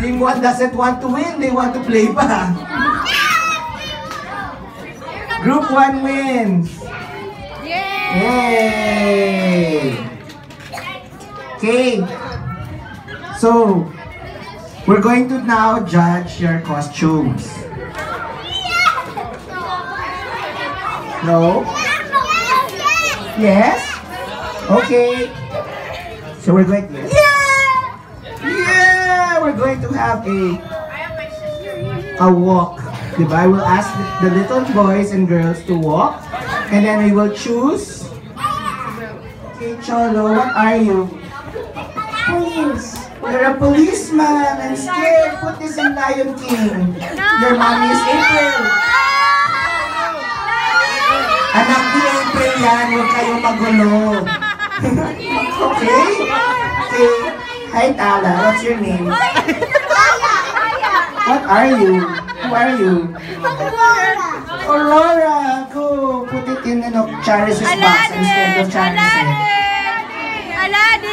Team 1 doesn't want to win, they want to play pa. Group 1 wins. Yay! Okay. So, we're going to now judge your costumes. No? Yes? Okay. So we're going to... Yeah! We're going to have a walk. Diba? I will ask the little boys and girls to walk. And then we will choose... Okay, Cholo, what are you? Police. You're a policeman. I'm scared. Put this in Lion King. Your mommy is April. Anak ni April yan. Huwag kayong magulo. Okay? Okay. Hi, Tala. What's your name? What are you? Who are you? Aurora. Go. Put it in Charis's box instead of Charis.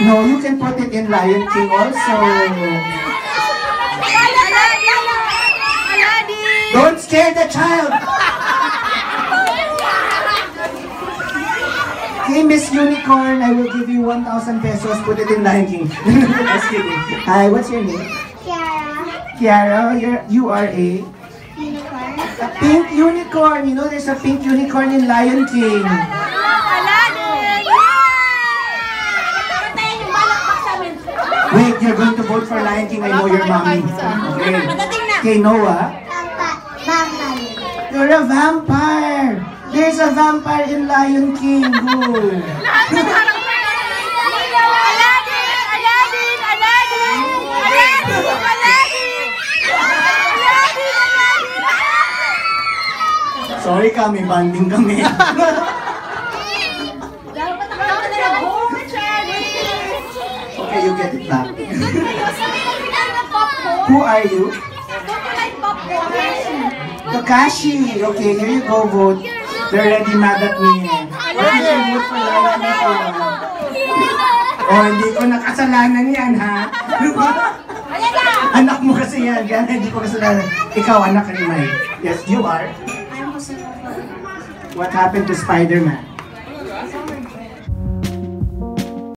No, you can put it in Lion King also. Don't scare the child. Okay, Miss Unicorn, I will give you 1,000 pesos. Put it in Lion King. Just kidding. Hi, what's your name? Kiara. Kiara, you are a? Unicorn. A pink unicorn. You know there's a pink unicorn in Lion King. Wait, you're going to vote for Lion King. I know your mommy. Okay. Okay, Noah. Vampire. You're a vampire. There's a vampire in Lion King. Go. Sorry kami, banding kami. Okay, you get it back. Who are you? Kakashi. Okay, here you go, vote. They're already mad at me. What is your vote for Lion King? Oh, hindi ko nakasalanan yan, ha? Anak mo kasi yan. Yan, hindi ko kasalanan. Ikaw, anak ni Mike. Yes, you are. What happened to Spider-Man?